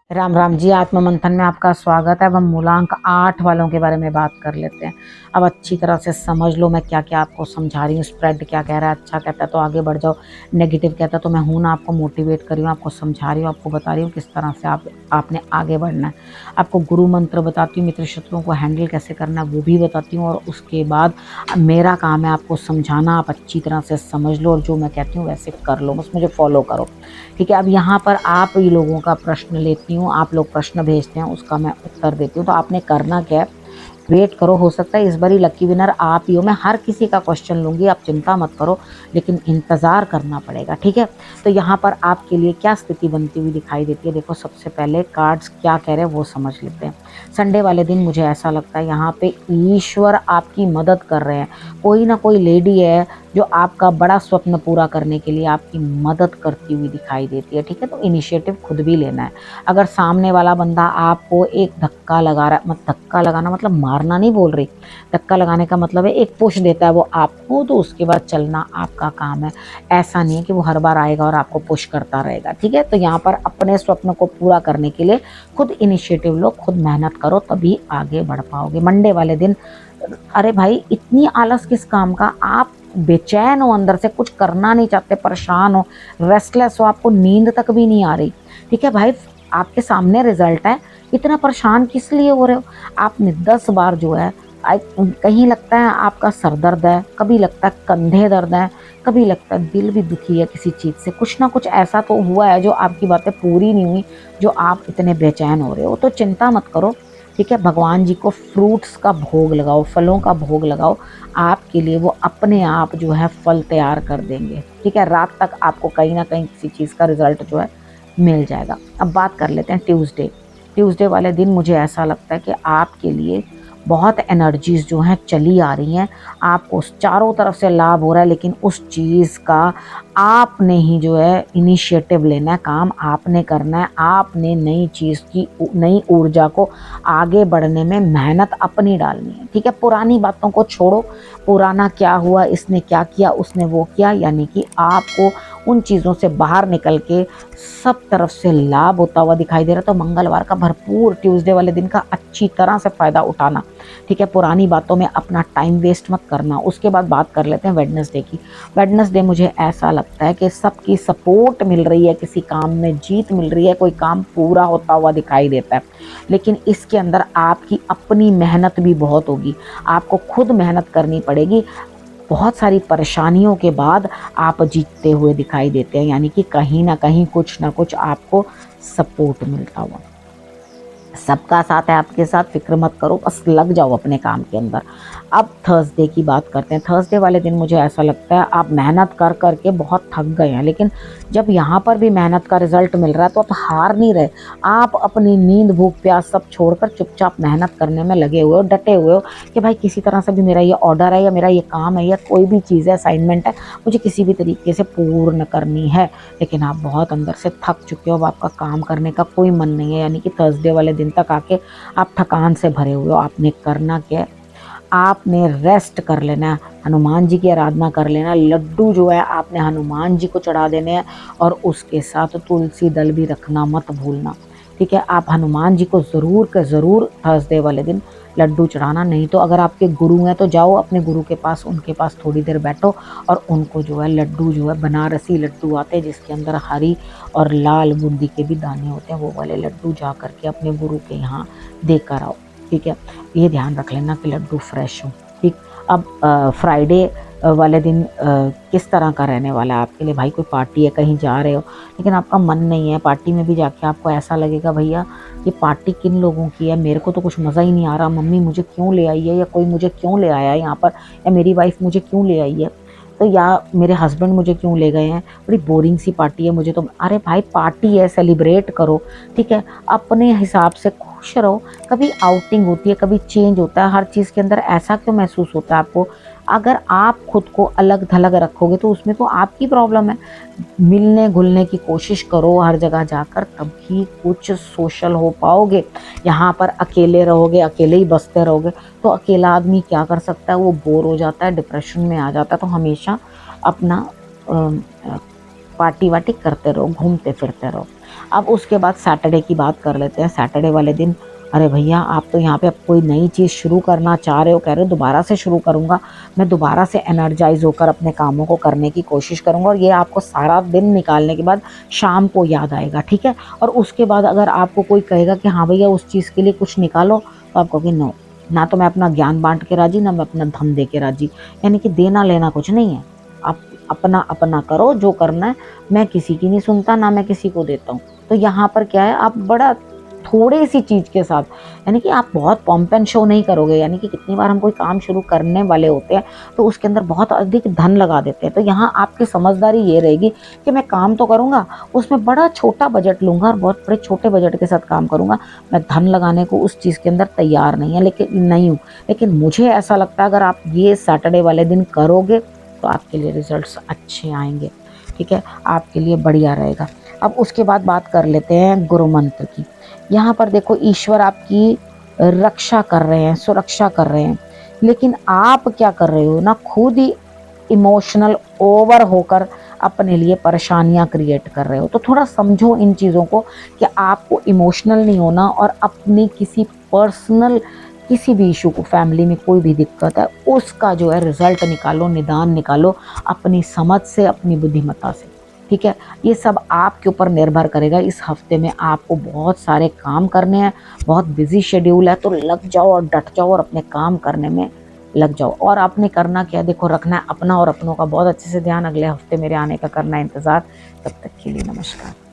राम राम जी। आत्म मंथन में आपका स्वागत है। अब हम मूलांक 8 वालों के बारे में बात कर लेते हैं। अब अच्छी तरह से समझ लो मैं क्या क्या आपको समझा रही हूँ। स्प्रेड क्या कह रहा है, अच्छा कहता है तो आगे बढ़ जाओ, नेगेटिव कहता है तो मैं हूं ना आपको मोटिवेट कर रही हूँ, आपको समझा रही हूँ, आपको बता रही हूँ किस तरह से आपने आगे बढ़ना है। आपको गुरु मंत्र बताती हूँ, मित्र शत्रुओं को हैंडल कैसे करना है वो भी बताती हूँ, और उसके बाद मेरा काम है आपको समझाना। आप अच्छी तरह से समझ लो और जो मैं कहती हूँ वैसे कर लो, बस मुझे फॉलो करो। ठीक है। अब यहाँ पर आप ही लोगों का प्रश्न लेती हूँ, आप लोग प्रश्न भेजते हैं, उसका मैं उत्तर देती हूँ। तो आपने करना क्या है, वेट करो, हो सकता है इस बारी लकी विनर आप ही हो। मैं हर किसी का क्वेश्चन लूंगी, आप चिंता मत करो, लेकिन इंतजार करना पड़ेगा। ठीक है। तो यहाँ पर आपके लिए क्या स्थिति बनती हुई दिखाई देती है, देखो सबसे पहले कार्ड्स क्या कह रहे हैं वो समझ लेते हैं। संडे वाले दिन मुझे ऐसा लगता है यहाँ पे ईश्वर आपकी मदद कर रहे हैं। कोई ना कोई लेडी है जो आपका बड़ा स्वप्न पूरा करने के लिए आपकी मदद करती हुई दिखाई देती है। ठीक है। तो इनिशिएटिव खुद भी लेना है। अगर सामने वाला बंदा आपको एक धक्का लगा रहा है, धक्का लगाना मतलब मारना नहीं बोल रही, धक्का लगाने का मतलब है एक पुश देता है वो आपको, तो उसके बाद चलना आपका काम है। ऐसा नहीं है कि वो हर बार आएगा और आपको पुश करता रहेगा। ठीक है। तो यहाँ पर अपने स्वप्न को पूरा करने के लिए खुद इनिशिएटिव लो, खुद मेहनत करो, तभी आगे बढ़ पाओगे। मंडे वाले दिन, अरे भाई इतनी आलस किस काम का, आप बेचैन हो, अंदर से कुछ करना नहीं चाहते, परेशान हो, रेस्टलेस हो, आपको नींद तक भी नहीं आ रही। ठीक है भाई, आपके सामने रिजल्ट है, इतना परेशान किस लिए हो रहे हो। आपने 10 बार जो है, कहीं लगता है आपका सर दर्द है, कभी लगता है कंधे दर्द है, कभी लगता है दिल भी दुखी है किसी चीज से, कुछ ना कुछ ऐसा तो हुआ है जो आपकी बातें पूरी नहीं हुई, जो आप इतने बेचैन हो रहे हो। तो चिंता मत करो। ठीक है। भगवान जी को फ्रूट्स का भोग लगाओ, फलों का भोग लगाओ, आपके लिए वो अपने आप जो है फल तैयार कर देंगे। ठीक है। रात तक आपको कहीं ना कहीं किसी चीज़ का रिजल्ट जो है मिल जाएगा। अब बात कर लेते हैं ट्यूसडे। ट्यूसडे वाले दिन मुझे ऐसा लगता है कि आपके लिए बहुत एनर्जीज जो हैं चली आ रही हैं, आपको चारों तरफ से लाभ हो रहा है, लेकिन उस चीज़ का आपने ही जो है इनिशिएटिव लेना है, काम आपने करना है, आपने नई चीज़ की नई ऊर्जा को आगे बढ़ने में मेहनत अपनी डालनी है। ठीक है। पुरानी बातों को छोड़ो, पुराना क्या हुआ, इसने क्या किया, उसने वो किया, यानी कि आपको उन चीज़ों से बाहर निकल के सब तरफ से लाभ होता हुआ दिखाई दे रहा। तो मंगलवार का भरपूर, ट्यूसडे वाले दिन का अच्छी तरह से फायदा उठाना। ठीक है। पुरानी बातों में अपना टाइम वेस्ट मत करना। उसके बाद बात कर लेते हैं वेडनेसडे की। वेडनेसडे मुझे ऐसा लगता है कि सबकी सपोर्ट मिल रही है, किसी काम में जीत मिल रही है, कोई काम पूरा होता हुआ दिखाई देता है, लेकिन इसके अंदर आपकी अपनी मेहनत भी बहुत होगी, आपको खुद मेहनत करनी पड़ेगी। बहुत सारी परेशानियों के बाद आप जीतते हुए दिखाई देते हैं, यानी कि कहीं ना कहीं कुछ ना कुछ आपको सपोर्ट मिलता हुआ। सबका साथ है आपके साथ, फिक्र मत करो, बस लग जाओ अपने काम के अंदर। अब थर्सडे की बात करते हैं। थर्सडे वाले दिन मुझे ऐसा लगता है आप मेहनत कर करके बहुत थक गए हैं, लेकिन जब यहाँ पर भी मेहनत का रिजल्ट मिल रहा है तो आप हार नहीं रहे। आप अपनी नींद भूख प्यास सब छोड़कर चुपचाप मेहनत करने में लगे हुए हो, डटे हुए हो कि भाई किसी तरह से भी मेरा ये ऑर्डर है या मेरा ये काम है या कोई भी चीज़ है, असाइनमेंट है, मुझे किसी भी तरीके से पूर्ण करनी है। लेकिन आप बहुत अंदर से थक चुके हो, अब आपका काम करने का कोई मन नहीं है, यानी कि थर्सडे वाले दिन तक आके आप थकान से भरे हुए हो। आपने करना क्या है, आपने रेस्ट कर लेना है, हनुमान जी की आराधना कर लेना, लड्डू जो है आपने हनुमान जी को चढ़ा देने हैं, और उसके साथ तुलसी दल भी रखना मत भूलना। ठीक है। आप हनुमान जी को ज़रूर के ज़रूर थर्सडे वाले दिन लड्डू चढ़ाना। नहीं तो अगर आपके गुरु हैं तो जाओ अपने गुरु के पास, उनके पास थोड़ी देर बैठो और उनको जो है लड्डू, जो है बनारसी लड्डू आते हैं जिसके अंदर हरी और लाल बूंदी के भी दाने होते हैं, वो वाले लड्डू जा करके अपने गुरु के यहाँ देकर आओ। ठीक है। ये ध्यान रख लेना कि लड्डू फ्रेश हो। ठीक। अब फ्राइडे वाले दिन किस तरह का रहने वाला है आपके लिए। भाई कोई पार्टी है, कहीं जा रहे हो, लेकिन आपका मन नहीं है, पार्टी में भी जाके आपको ऐसा लगेगा भैया ये पार्टी किन लोगों की है, मेरे को तो कुछ मज़ा ही नहीं आ रहा, मम्मी मुझे क्यों ले आई है, या कोई मुझे क्यों ले आया है यहाँ पर, या मेरी वाइफ मुझे क्यों ले आई है, तो या मेरे हस्बैंड मुझे क्यों ले गए हैं, बड़ी बोरिंग सी पार्टी है मुझे तो। अरे भाई पार्टी है, सेलिब्रेट करो। ठीक है। अपने हिसाब से खुश रहो। कभी आउटिंग होती है, कभी चेंज होता है, हर चीज़ के अंदर ऐसा क्यों महसूस होता है आपको। अगर आप खुद को अलग थलग रखोगे तो उसमें तो आपकी प्रॉब्लम है। मिलने घुलने की कोशिश करो हर जगह जाकर, तभी कुछ सोशल हो पाओगे। यहाँ पर अकेले रहोगे, अकेले ही बसते रहोगे, तो अकेला आदमी क्या कर सकता है, वो बोर हो जाता है, डिप्रेशन में आ जाता है। तो हमेशा अपना पार्टी वार्टी करते रहो, घूमते फिरते रहो। अब उसके बाद सैटरडे की बात कर लेते हैं। सैटरडे वाले दिन अरे भैया आप तो यहाँ पे अब कोई नई चीज़ शुरू करना चाह रहे हो, कह रहे हो दोबारा से शुरू करूँगा, मैं दोबारा से एनर्जाइज होकर अपने कामों को करने की कोशिश करूँगा, और ये आपको सारा दिन निकालने के बाद शाम को याद आएगा, ठीक है। और उसके बाद अगर आपको कोई कहेगा कि हाँ भैया उस चीज़ के लिए कुछ निकालो, तो आप कहोगे नो, ना तो मैं अपना ज्ञान बांट के राजी, ना मैं अपना धन दे के राजी। यानी कि देना लेना कुछ नहीं है, आप अपना अपना करो जो करना है, मैं किसी की नहीं सुनता, ना मैं किसी को देता हूँ। तो यहाँ पर क्या है, आप बड़ा थोड़ी सी चीज़ के साथ, यानी कि आप बहुत पॉम्प एंड शो नहीं करोगे। यानी कि कितनी बार हम कोई काम शुरू करने वाले होते हैं तो उसके अंदर बहुत अधिक धन लगा देते हैं। तो यहाँ आपकी समझदारी ये रहेगी कि मैं काम तो करूँगा, उसमें बड़ा छोटा बजट लूँगा और बहुत बड़े छोटे बजट के साथ काम करूँगा। मैं धन लगाने को उस चीज़ के अंदर तैयार नहीं हूँ, लेकिन मुझे ऐसा लगता है अगर आप ये सैटरडे वाले दिन करोगे तो आपके लिए रिजल्ट्स अच्छे आएंगे, ठीक है, आपके लिए बढ़िया रहेगा। अब उसके बाद बात कर लेते हैं गुरु मंत्र की। यहाँ पर देखो ईश्वर आपकी रक्षा कर रहे हैं, सुरक्षा कर रहे हैं, लेकिन आप क्या कर रहे हो ना, खुद ही इमोशनल ओवर होकर अपने लिए परेशानियां क्रिएट कर रहे हो। तो थोड़ा समझो इन चीज़ों को कि आपको इमोशनल नहीं होना, और अपनी किसी पर्सनल किसी भी इशू को, फैमिली में कोई भी दिक्कत है उसका जो है रिजल्ट निकालो, निदान निकालो अपनी समझ से, अपनी बुद्धिमत्ता से, ठीक है। ये सब आपके ऊपर निर्भर करेगा। इस हफ्ते में आपको बहुत सारे काम करने हैं, बहुत बिजी शेड्यूल है, तो लग जाओ और डट जाओ और अपने काम करने में लग जाओ। और आपने करना क्या है, देखो रखना है अपना और अपनों का बहुत अच्छे से ध्यान। अगले हफ्ते मेरे आने का करना है इंतज़ार। तब तक के लिए नमस्कार।